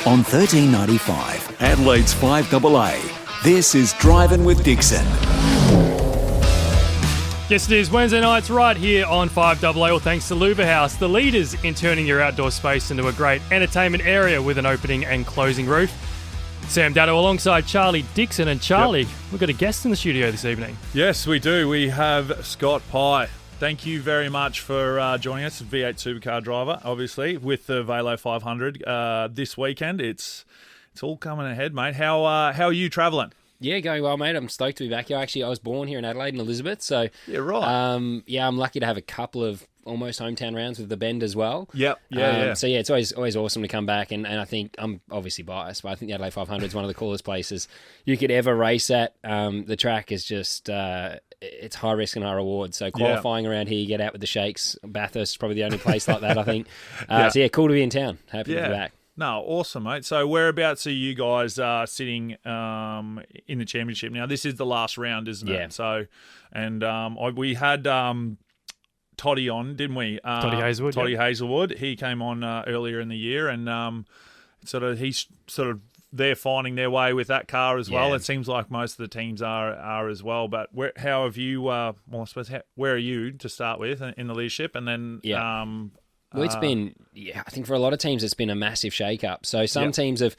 On 1395, Adelaide's 5AA, this is Drivin with Dixon. Yes, it is Wednesday nights right here on 5AA, all thanks to Louvre House, the leaders in turning your outdoor space into a great entertainment area with an opening and closing roof. Sam Datto alongside Charlie Dixon. And Charlie, We've got a guest in the studio this evening. Yes, we do. We have Scott Pye. Thank you very much for joining us, V8 supercar driver, obviously, with the Velo 500 this weekend. It's all coming ahead, mate. How are you travelling? Yeah, going well, mate. I'm stoked to be back here. Actually, I was born here in Adelaide in Elizabeth, so yeah, right. I'm lucky to have a couple of almost hometown rounds with the Bend as well. Yep, So yeah, it's always awesome to come back, and I think I'm obviously biased, but I think the Adelaide 500 is one of the coolest places you could ever race at. The track is just it's high risk and high reward. So qualifying around here, you get out with the shakes. Bathurst is probably the only place like that, I think. So yeah, cool to be in town. Happy to be back. No, awesome, mate. So whereabouts are you guys sitting in the championship? Now, this is the last round, isn't it? Yeah. So, and we had Toddy on, didn't we? Toddy Hazelwood. Toddy Hazelwood. He came on earlier in the year, and he's they're finding their way with that car as well. It seems like most of the teams are as well. But how have you? I suppose where are you to start with in the leadership, and then Well, it's been, I think for a lot of teams, it's been a massive shake-up. So some teams have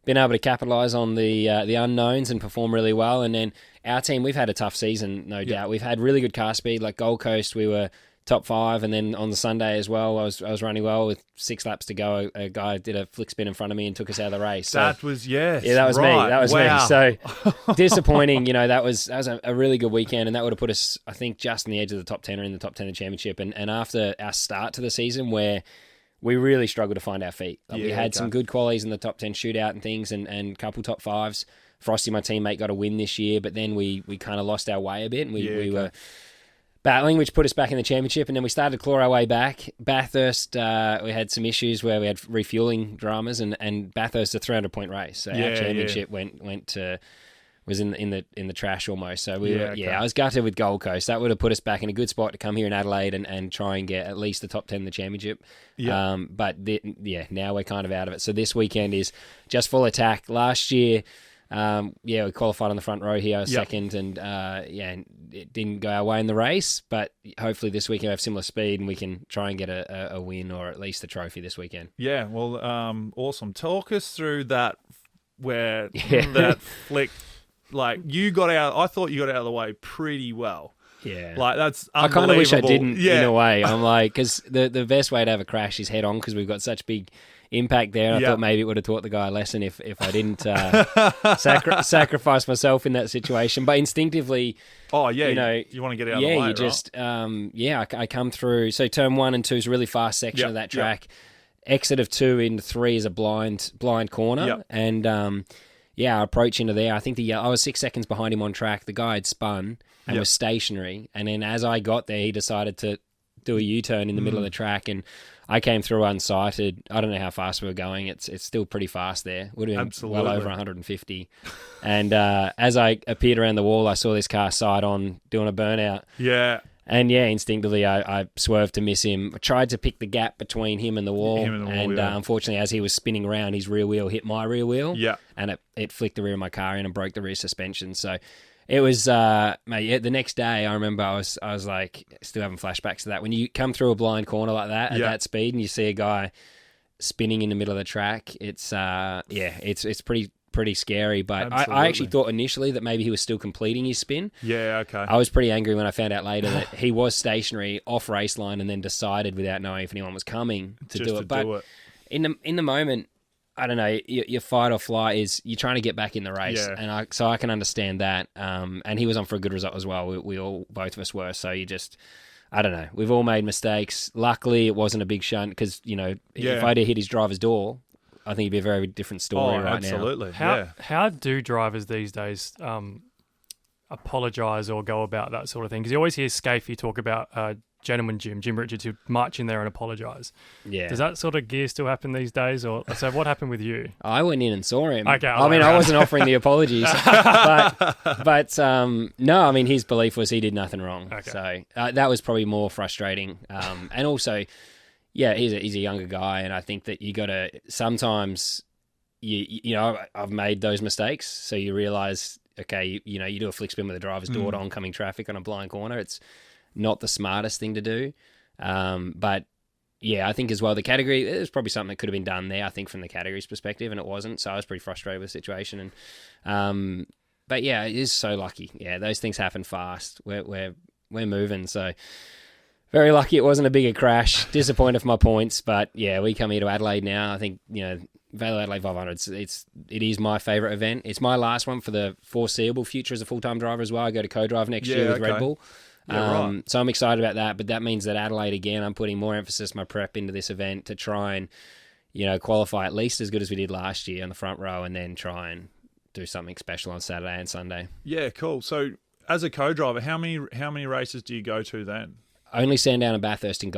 been able to capitalise on the unknowns and perform really well. And then our team, we've had a tough season, no doubt. We've had really good car speed, like Gold Coast, we were top 5. And then on the Sunday as well, I was running well with 6 laps to go. A guy did a flick spin in front of me and took us out of the race. So, that was, that was me. That was me. So disappointing. That was a really good weekend, and that would have put us, I think, just on the edge of the top 10 or in the top 10 of the championship. And after our start to the season where we really struggled to find our feet. We had some good qualities in the top 10 shootout and things, and a couple top 5s. Frosty, my teammate, got a win this year, but then we kind of lost our way a bit, and we were battling, which put us back in the championship, and then we started to claw our way back. Bathurst, we had some issues where we had refueling dramas, and Bathurst a 300-point race. So our championship was in the trash almost. So I was gutted with Gold Coast. That would have put us back in a good spot to come here in Adelaide and try and get at least the top 10 in the championship. Yeah. Now we're kind of out of it. So this weekend is just full attack. Last year, we qualified on the front row here. I was second, and it didn't go our way in the race, but hopefully this weekend we have similar speed and we can try and get a win or at least a trophy this weekend. Yeah, well, awesome. Talk us through that, where that flick, like you got out, I thought you got out of the way pretty well. Yeah. Like, that's unbelievable. I kind of wish I didn't in a way. I'm like, because the best way to have a crash is head on, because we've got such big impact there. And I thought maybe it would have taught the guy a lesson if I didn't sacrifice myself in that situation. But instinctively, you want to get out of the way, you just, I come through. So turn 1 and 2 is a really fast section of that track. Exit of 2 into 3 is a blind corner. And our approach into there, I think I was 6 seconds behind him on track. The guy had spun and was stationary. And then as I got there, he decided to do a U-turn in the middle of the track, and I came through unsighted. I don't know how fast we were going. It's still pretty fast there. Would have been well over 150. And as I appeared around the wall, I saw this car side on doing a burnout. Yeah. And instinctively I swerved to miss him. I tried to pick the gap between him and the wall. Unfortunately, as he was spinning around, his rear wheel hit my rear wheel. Yeah. And it flicked the rear of my car in and broke the rear suspension. So it was, the next day I remember I was like, still having flashbacks to that. When you come through a blind corner like that at that speed and you see a guy spinning in the middle of the track, it's pretty scary. But I actually thought initially that maybe he was still completing his spin. Yeah, okay. I was pretty angry when I found out later that he was stationary off race line and then decided without knowing if anyone was coming to do it. But in the moment, I don't know, your fight or flight is you're trying to get back in the race. And so I can understand that. And he was on for a good result as well. Both of us were. So you just, I don't know. We've all made mistakes. Luckily, it wasn't a big shunt because, if I'd hit his driver's door, I think it'd be a very different story right absolutely. now. How do drivers these days apologise or go about that sort of thing? Because you always hear Scafey talk about gentleman Jim Richards, who march in there and apologise. Yeah. Does that sort of gear still happen these days? Or so what happened with you? I went in and saw him. Okay. I wasn't offering the apologies. but no, his belief was he did nothing wrong. Okay. So that was probably more frustrating. And also, he's a younger guy, and I think that you got to sometimes you know, I've made those mistakes. So you realise, okay, you know, you do a flick spin with the driver's door to oncoming traffic on a blind corner. It's not the smartest thing to do. But yeah, I think as well, the category, there's probably something that could have been done there, I think, from the category's perspective, and it wasn't. So I was pretty frustrated with the situation. And but yeah, it is so lucky. Yeah, those things happen fast. We're moving. So very lucky it wasn't a bigger crash. Disappointed for my points, but yeah, we come here to Adelaide now. I think, you know, Velo Adelaide 500. It is my favourite event. It's my last one for the foreseeable future as a full-time driver as well. I go to co-drive next year with Red Bull. Yeah, right. So I'm excited about that, but that means that Adelaide, again, I'm putting more emphasis, my prep into this event to try and, you know, qualify at least as good as we did last year on the front row, and then try and do something special on Saturday and Sunday. Yeah, cool. So as a co-driver, how many races do you go to then? Only Sandown and Bathurst in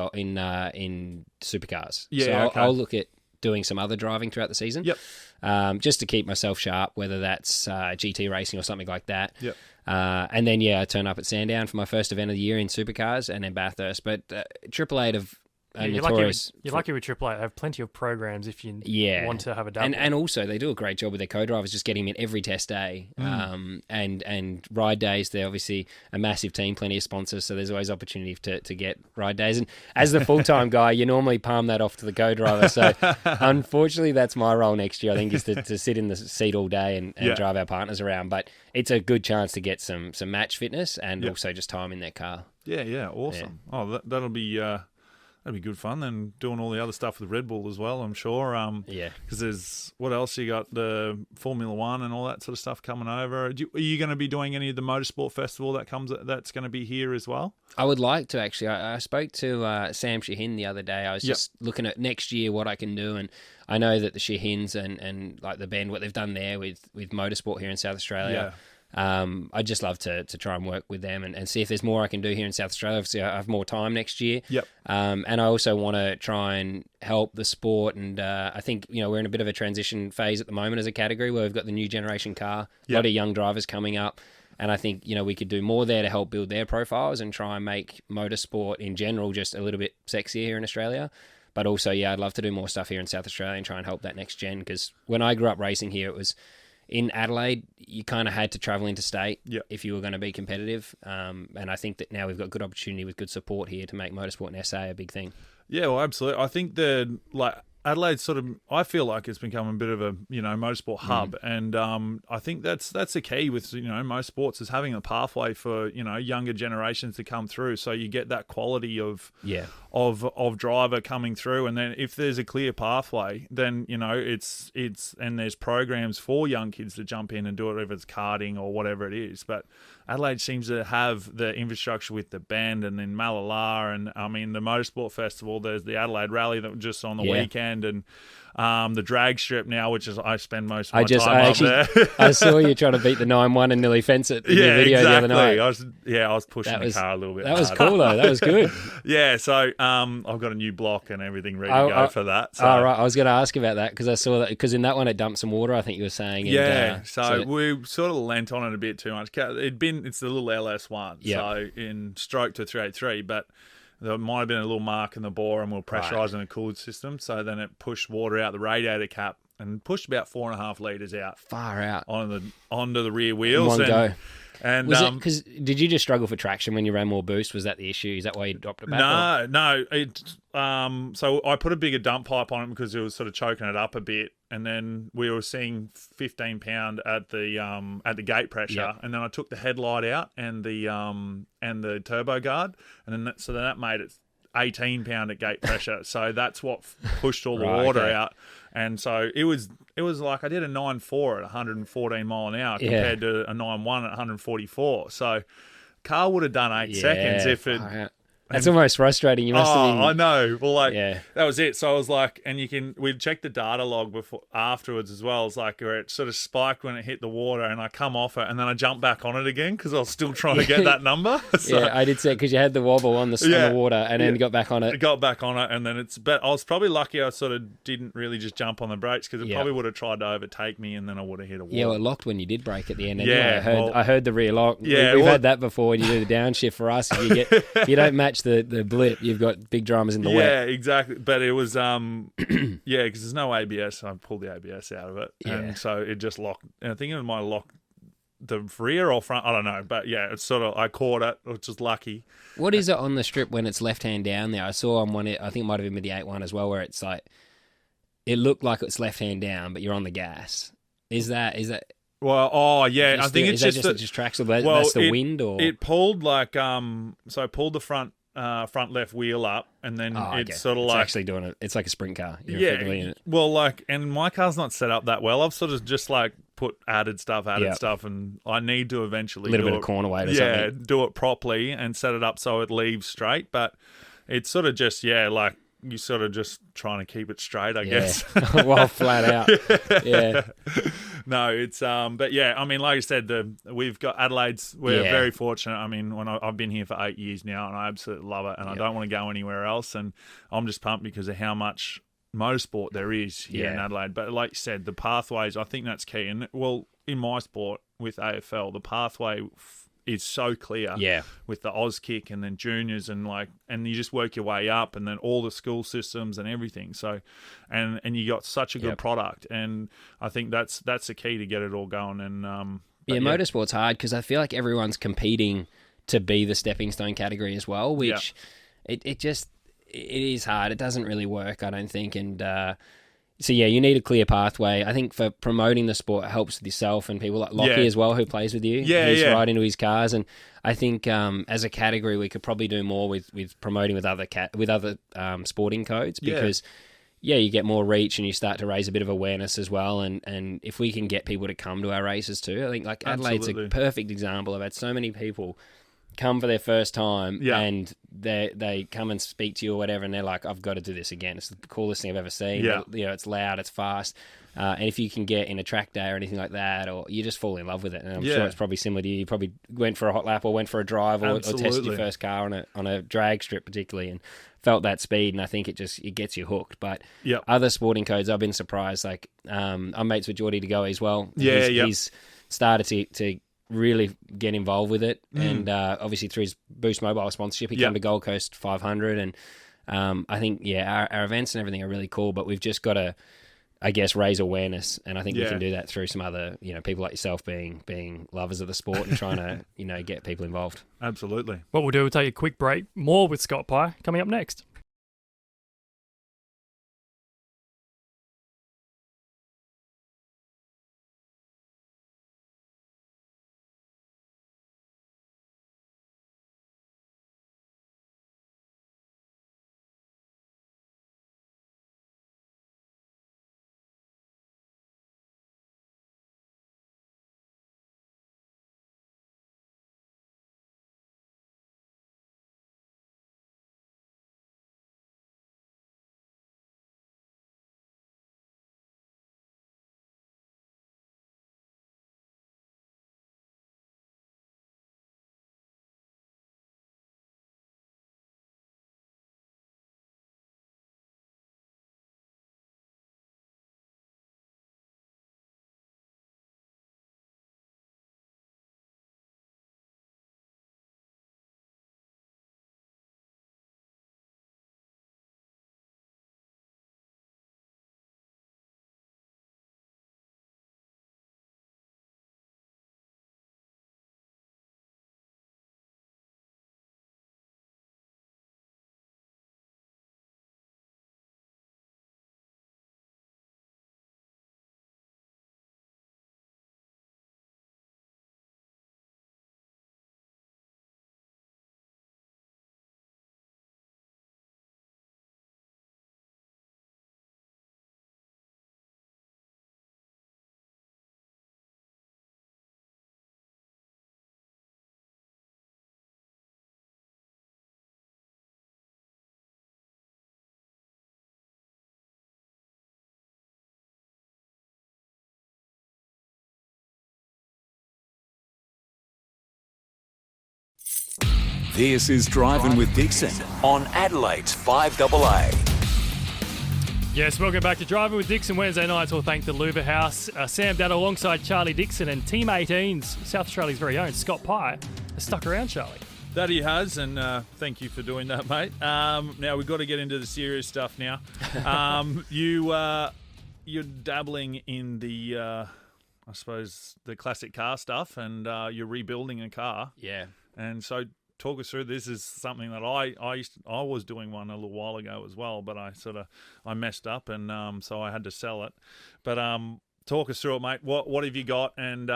supercars. Yeah, so I'll look at doing some other driving throughout the season. Yep. Just to keep myself sharp, whether that's GT racing or something like that. Yep. And then, I turn up at Sandown for my first event of the year in supercars, and then Bathurst. But AAA have notorious. You're lucky with AAA. They have plenty of programs if you want to have a double. And also, they do a great job with their co-drivers, just getting them in every test day. And ride days, they're obviously a massive team, plenty of sponsors, so there's always opportunity to get ride days. And as the full-time guy, you normally palm that off to the co-driver. So unfortunately, that's my role next year, I think, is to sit in the seat all day and drive our partners around. But it's a good chance to get some match fitness and also just time in their car. Yeah, awesome. Yeah. Oh, that'll be... That'd be good fun. Then doing all the other stuff with Red Bull as well, I'm sure. Because there's what else? You got the Formula One and all that sort of stuff coming over. Are you going to be doing any of the motorsport festival that's going to be here as well? I would like to, actually. I spoke to Sam Shahin the other day. I was just looking at next year what I can do, and I know that the Shahins and like the band, what they've done there with motorsport here in South Australia. I'd just love to try and work with them and see if there's more I can do here in South Australia. Obviously, I have more time next year. And I also want to try and help the sport. And I think, we're in a bit of a transition phase at the moment as a category where we've got the new generation car, a lot of young drivers coming up. And I think, we could do more there to help build their profiles and try and make motorsport in general just a little bit sexier here in Australia. But also, I'd love to do more stuff here in South Australia and try and help that next gen. Because when I grew up racing here, it was... In Adelaide, you kind of had to travel interstate if you were going to be competitive. And I think that now we've got good opportunity with good support here to make motorsport in SA a big thing. Yeah, well, absolutely. I think Adelaide I feel like it's become a bit of a, motorsport hub. And I think that's the key with, most sports is having a pathway for, younger generations to come through. So you get that quality of driver coming through. And then if there's a clear pathway, then, and there's programs for young kids to jump in and do it, if it's karting or whatever it is. But Adelaide seems to have the infrastructure with the band, and then Malala, and the Motorsport Festival. There's the Adelaide Rally that was just on the weekend, and the drag strip now, which is I spend most of my time up there. I saw you trying to beat the 9-1 and nearly fence it in your video the other night. I was pushing the car a little bit. That was cool though. That was good. So I've got a new block and everything ready to go for that. So. Oh, right. I was going to ask about that because I saw that, because in that one it dumped some water, I think you were saying. And, so we sort of lent on it a bit too much. It's the little LS1, so in stroke to 383, but there might have been a little mark in the bore, and we're pressurising the cooling system, so then it pushed water out the radiator cap and pushed about 4.5 litres out. Far out. Onto the rear wheels. In one go. And was it because did you just struggle for traction when you ran more boost? Was that the issue? Is that why you dropped it back? No. So I put a bigger dump pipe on it because it was sort of choking it up a bit, and then we were seeing 15 pound at the gate pressure, and then I took the headlight out and the turbo guard, and then that made it 18 pound at gate pressure. So that's what pushed all the water out. And so it was like I did a 9.4 at 114 mile an hour compared to a 9.1 at 144. So car would have done 8 seconds if it... That's almost frustrating. You must have been... I know. Well, that was it. So I was like, and we'd check the data log afterwards as well. It's like where it sort of spiked when it hit the water, and I come off it, and then I jump back on it again because I was still trying to get that number. So, I did say because you had the wobble on the water, and then you got back on it. I got back on it, and then but I was probably lucky I sort of didn't really just jump on the brakes because it probably would have tried to overtake me, and then I would have hit a wall. Yeah, well, it locked when you did brake at the end. Anyway. I heard the rear lock. We've had that before when you do the downshift for us. If you don't match catch the blip, you've got big dramas in the wet. Yeah, exactly. But it was, because there's no ABS. I pulled the ABS out of it. Yeah. And so it just locked. And I think it might lock the rear or front. I don't know. But yeah, it's sort of, I caught it, which is lucky. What is it on the strip when it's left-hand down there? I saw on one, I think it might have been with the 8-1 as well, where it's like, it looked like it's left-hand down, but you're on the gas. Is that... Well, yeah, I think it's just that just tracks, that's the wind, or it pulled like so I pulled the front left wheel up, and then it's sort of it's like actually doing it. It's like a sprint car. You're effectively in it. Well, and my car's not set up that well. I've sort of just like put added stuff, and I need to eventually a little bit of corner weight or something. Do it properly and set it up so it leaves straight. But it's sort of just like. You sort of just trying to keep it straight, I guess. Well, flat out. Yeah. No, it's but yeah, I mean, like I said, we've got Adelaide's. We're very fortunate. I mean, when I've been here for 8 years now, and I absolutely love it, and I don't want to go anywhere else. And I'm just pumped because of how much motorsport there is here in Adelaide. But like you said, the pathways, I think that's key. And well, in my sport with AFL, the pathway is so clear with the Oz kick and then juniors and you just work your way up and then all the school systems and everything. So, and you got such a good product, and I think that's the key to get it all going. And motorsport's hard because I feel like everyone's competing to be the stepping stone category as well, which it is hard. It doesn't really work, I don't think. And so, you need a clear pathway. I think for promoting the sport, it helps with yourself and people like Lockie as well, who plays with you. He's right into his cars. And I think as a category, we could probably do more with promoting with other sporting codes because, you get more reach and you start to raise a bit of awareness as well. And if we can get people to come to our races too, I think Adelaide's a perfect example. I've had so many people come for their first time and they come and speak to you or whatever, and they're like, I've got to do this again. It's the coolest thing I've ever seen. It's loud, it's fast. And if you can get in a track day or anything like that, or you just fall in love with it. And I'm sure it's probably similar to you. You probably went for a hot lap or went for a drive or tested your first car on a drag strip particularly and felt that speed. And I think it gets you hooked. But other sporting codes, I've been surprised. Like I'm mates with Geordie to go as well. He's started to really get involved with it, and obviously through his Boost Mobile sponsorship, he came to Gold Coast 500, and I think our events and everything are really cool, but we've just got to, I guess, raise awareness, and I think we can do that through some other people like yourself being lovers of the sport and trying to get people involved. Absolutely. What we'll do, we'll take a quick break. More with Scott Pye coming up next. This is Drivin with Dixon on Adelaide's 5AA. Yes, welcome back to Drivin with Dixon Wednesday nights. We'll thank the Louvre House. Sam Dad alongside Charlie Dixon and Team 18's South Australia's very own Scott Pye has stuck around, Charlie. That he has, and thank you for doing that, mate. Now we've got to get into the serious stuff now. You're dabbling in the, I suppose, the classic car stuff, and you're rebuilding a car. Yeah. And so talk us through. This is something that I was doing one a little while ago as well, but I messed up, and so I had to sell it. But talk us through it, mate. What have you got, and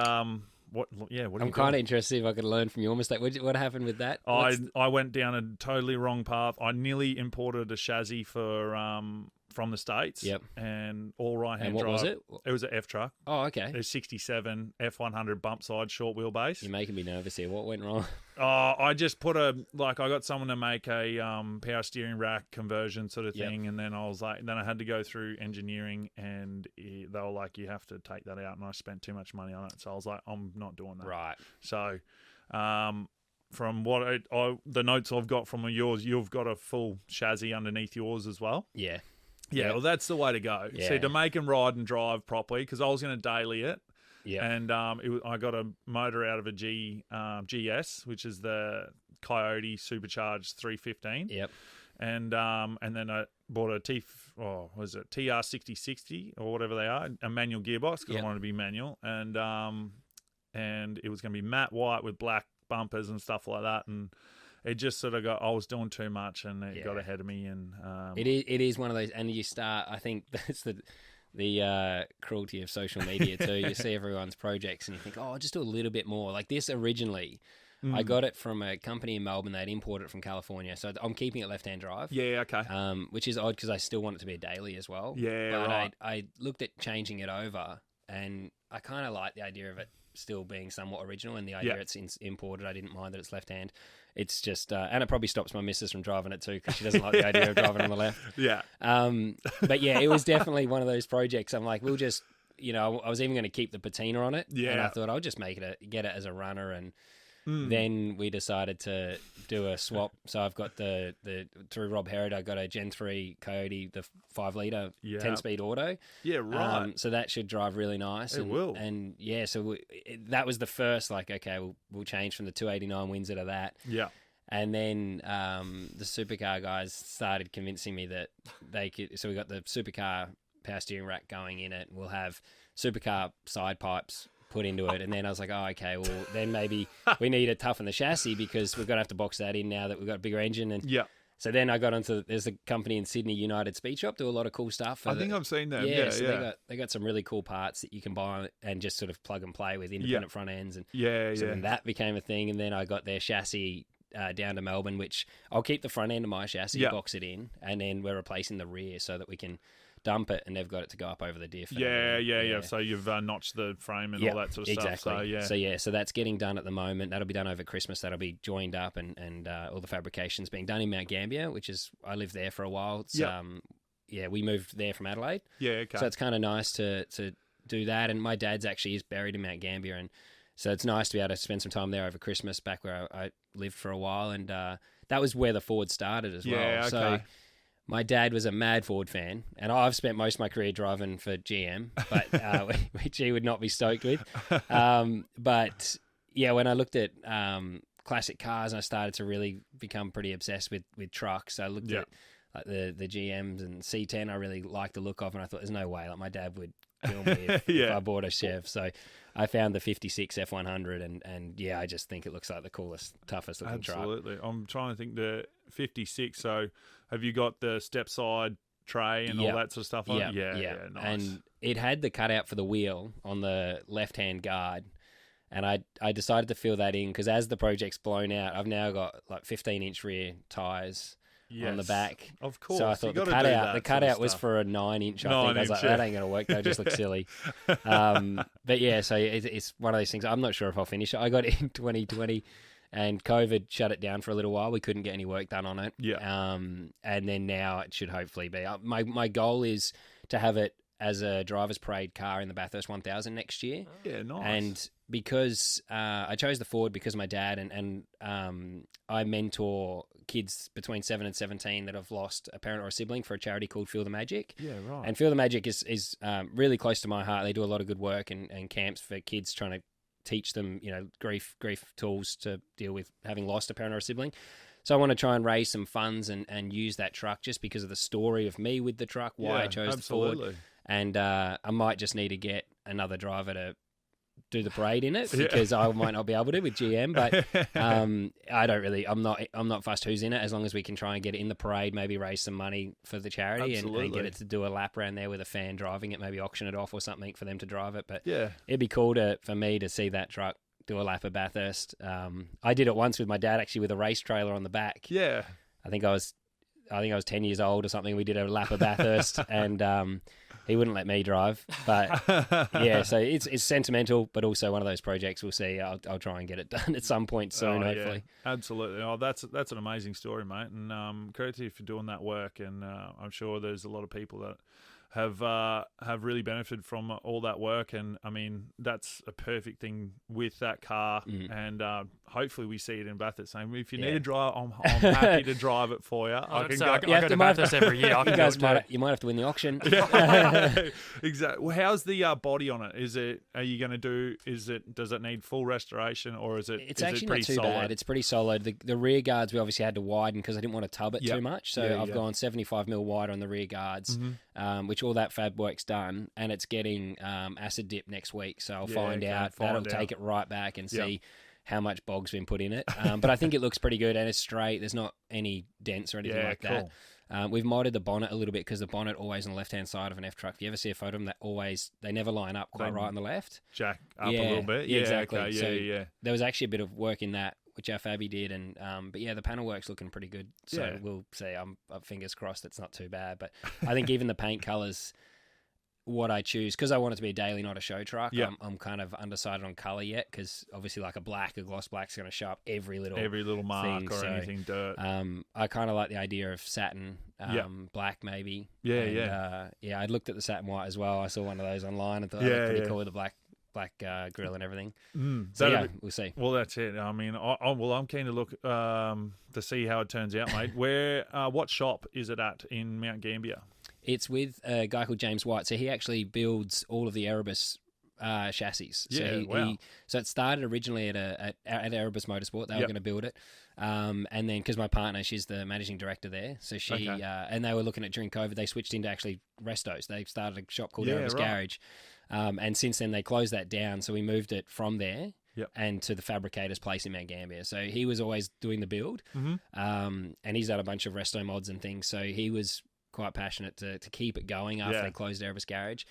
what I'm kind of interested if I could learn from your mistake. What happened with that? I went down a totally wrong path. I nearly imported a chassis from the States. Yep. And all right-hand drive. And what was it? It was an F truck. Oh, okay. A 67 F100 bump side short wheelbase. You're making me nervous here. What went wrong? I just put I got someone to make a power steering rack conversion sort of thing, and then I had to go through engineering, and they were like, you have to take that out, and I spent too much money on it, so I was like, I'm not doing that. Right. So, from what the notes I've got from yours, you've got a full chassis underneath yours as well. Yeah. Yeah, well, that's the way to go. Yeah. See, to make and ride and drive properly, because I was going to daily it. Yeah. And I got a motor out of a GS, which is the Coyote supercharged 315. Yep. And then I bought a TR6060 or whatever they are, a manual gearbox, because I wanted to be manual. And it was going to be matte white with black bumpers and stuff like that. And it just sort of I was doing too much, and it got ahead of me. And it is one of those, and you start, I think that's the cruelty of social media too. You see everyone's projects and you think, oh, I'll just do a little bit more. Like this originally, I got it from a company in Melbourne. They'd imported it from California. So I'm keeping it left-hand drive. Yeah, okay. Which is odd because I still want it to be a daily as well. Yeah, but right. I looked at changing it over, and I kind of like the idea of it still being somewhat original, and the idea it's imported. I didn't mind that it's left-hand. It's just, and it probably stops my missus from driving it too, because she doesn't like the idea of driving on the left. Yeah. But yeah, it was definitely one of those projects. I'm like, we'll just, I was even going to keep the patina on it. Yeah. And I thought I'll just get it as a runner. And then we decided to do a swap. So I've got through Rob Herod, I got a Gen 3 Coyote, the 5-litre 10-speed auto. Yeah, right. So that should drive really nice. It will. And yeah, so that was the first, okay, we'll change from the 289 Windsor to that. Yeah. And then the supercar guys started convincing me that they could. So we got the supercar power steering rack going in it. We'll have supercar side pipes put into it. And then I was like, oh, okay, well, then maybe we need to toughen the chassis, because we're going to have to box that in now that we've got a bigger engine. And so then I got onto, there's a company in Sydney, United Speed Shop, do a lot of cool stuff. I think I've seen them. So they got some really cool parts that you can buy and just sort of plug and play with independent front ends. And so then that became a thing. And then I got their chassis down to Melbourne, which I'll keep the front end of my chassis, box it in, and then we're replacing the rear so that we can dump it, and they've got it to go up over the diff. Yeah. So you've notched the frame and all that sort of stuff. Exactly. So that's getting done at the moment. That'll be done over Christmas. That'll be joined up, and all the fabrication's being done in Mount Gambier, which is, I lived there for a while. It's, we moved there from Adelaide. Yeah, okay. So it's kind of nice to do that, and my dad's actually is buried in Mount Gambier, and so it's nice to be able to spend some time there over Christmas, back where I lived for a while, and that was where the Ford started as well. Yeah, okay. So my dad was a mad Ford fan, and I've spent most of my career driving for GM, but which he would not be stoked with. But yeah, when I looked at classic cars, and I started to really become pretty obsessed with trucks. I looked at like the GMs and C10. I really liked the look of, and I thought, there's no way, like my dad would kill me if I bought a Chev. So I found the 56 F100, and yeah, I just think it looks like the coolest, toughest looking truck. Absolutely. I'm trying to think, the 56. So have you got the step side tray and all that sort of stuff on it? Yeah, nice. And it had the cutout for the wheel on the left-hand guard. And I decided to fill that in, because as the project's blown out, I've now got like 15-inch rear tyres on the back. Of course. So I thought the cutout was for a 9-inch. I think I was like, that ain't going to work. That just looks silly. But yeah, so it's one of those things. I'm not sure if I'll finish it. I got it in 2020, and COVID shut it down for a little while. We couldn't get any work done on it. Yeah. And then now it should hopefully be. My goal is to have it as a driver's parade car in the Bathurst 1000 next year. Yeah, nice. And because I chose the Ford because of my dad, and I mentor kids between 7 and 17 that have lost a parent or a sibling for a charity called Feel the Magic. Yeah, right. And Feel the Magic is really close to my heart. They do a lot of good work and camps for kids trying to teach them, grief tools to deal with having lost a parent or a sibling. So I want to try and raise some funds and use that truck just because of the story of me with the truck, why I chose the Ford. And I might just need to get another driver to do the parade in it because I might not be able to with GM, but I'm not fussed who's in it as long as we can try and get it in the parade, maybe raise some money for the charity and get it to do a lap around there with a fan driving it, maybe auction it off or something for them to drive it. But it'd be cool for me to see that truck do a lap of Bathurst. I did it once with my dad actually with a race trailer on the back. Yeah. I think I was 10 years old or something. We did a lap of Bathurst and he wouldn't let me drive, but so it's sentimental, but also one of those projects we'll see. I'll try and get it done at some point soon, hopefully. Absolutely. Oh, that's an amazing story, mate, and credit to you for doing that work. And I'm sure there's a lot of people that have really benefited from all that work. And I mean, that's a perfect thing with that car. And hopefully we see it in Bathurst. So if you need a drive, I'm happy to drive it for you. I go to Bathurst every year. You might have to win the auction. Exactly. Well, how's the body on it? Does it need full restoration or is it? It's actually not too bad. It's pretty solid. The rear guards we obviously had to widen because I didn't want to tub it too much. So I've gone 75mm wider on the rear guards, which all that fab work's done, and it's getting acid dip next week. So I'll find out. That'll take it right back and see how much bog's been put in it. But I think it looks pretty good and it's straight. There's not any dents or anything like that. We've modded the bonnet a little bit because the bonnet always on the left-hand side of an F truck. If you ever see a photo of them, they never line up quite right on the left. Jack up a little bit. Yeah, exactly. Okay. There was actually a bit of work in that, which our Fabby did, and but the panel work's looking pretty good. So we'll see. I'm fingers crossed it's not too bad. But I think even the paint colours, what I choose, because I want it to be a daily, not a show truck. I'm kind of undecided on colour yet, because obviously like a gloss black's going to show up every little mark thing, or anything dirt. I kind of like the idea of satin black maybe. I looked at the satin white as well. I saw one of those online and thought that looked pretty cool with the black grill and everything. We'll see. Well, that's it. I mean, I'm keen to look to see how it turns out, mate. What shop is it at in Mount Gambier? It's with a guy called James White. So he actually builds all of the Erebus chassis. So it started originally at Erebus Motorsport. They were going to build it. And then because my partner, she's the managing director there. So she, and they were looking at during COVID, they switched into actually restos. They started a shop called Erebus Garage. And since then they closed that down. So we moved it from there and to the fabricator's place in Mount Gambier. So he was always doing the build. And he's done a bunch of resto mods and things. So he was quite passionate to keep it going after they closed Erebus Garage.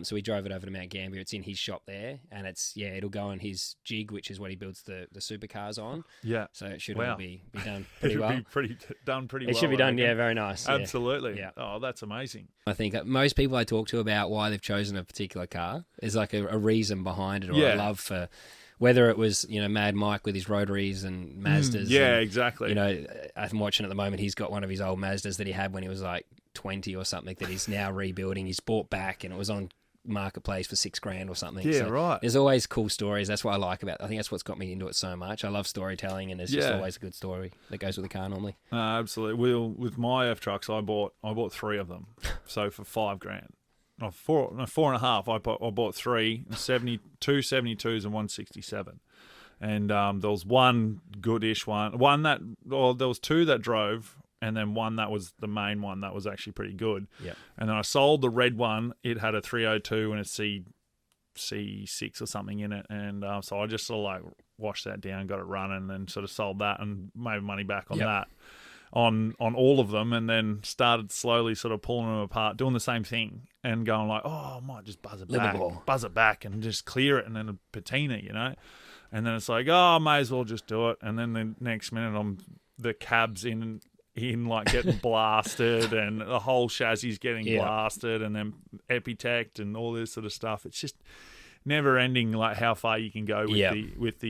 So we drove it over to Mount Gambier. It's in his shop there, and it'll go on his jig, which is what he builds the supercars on. Yeah. So it should all be done pretty well. It should be done pretty well. It should be done, very nice. Absolutely. Yeah. Oh, that's amazing. I think most people I talk to about why they've chosen a particular car, there's like a reason behind it or a love for... Whether it was, Mad Mike with his rotaries and Mazdas. Exactly. I'm watching at the moment, he's got one of his old Mazdas that he had when he was like 20 or something that he's now rebuilding. He's bought back and it was on Marketplace for $6,000 or something. Yeah, right. There's always cool stories. That's what I like about it. I think that's what's got me into it so much. I love storytelling and there's just always a good story that goes with the car normally. Absolutely. With my F trucks, I bought 3 of them. So for $5,000. No, 4.5. I bought 3, 72 72s and 167. And there was one goodish one. There was 2 that drove, and then one that was the main one that was actually pretty good. Yeah. And then I sold the red one. It had a 302 and a C6 or something in it. And so I just sort of like washed that down, got it running, and then sort of sold that and made money back on that. On all of them, and then started slowly sort of pulling them apart, doing the same thing and going like, I might just buzz it back and just clear it and then a patina, and then it's like, I may as well just do it. And then the next minute the cab's in like getting blasted and the whole chassis getting blasted, and then epitech and all this sort of stuff. It's just never ending, like how far you can go with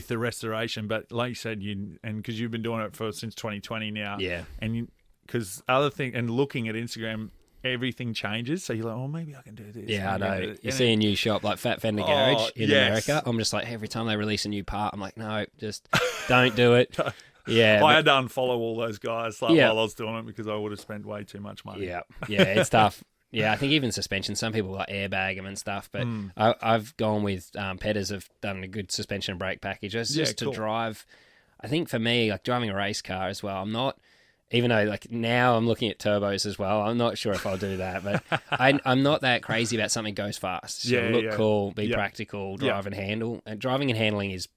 the restoration. But like you said, because you've been doing it since 2020 now, and because looking at Instagram, everything changes, so you're like, maybe I can do this. I know. You see a new shop like Fat Fender Garage in America, I'm just like, every time they release a new part, I'm like, no, just don't do it. I had to unfollow all those guys while I was doing it because I would have spent way too much money. It's tough. Yeah, I think even suspension, some people like airbag them and stuff, but I've gone with Petters have done a good suspension and brake package. It's just to drive. I think for me, like driving a race car as well, I'm not, even though like now I'm looking at turbos as well, I'm not sure if I'll do that, but I'm not that crazy about something goes fast. So look cool, be practical, drive and handle. And driving and handling is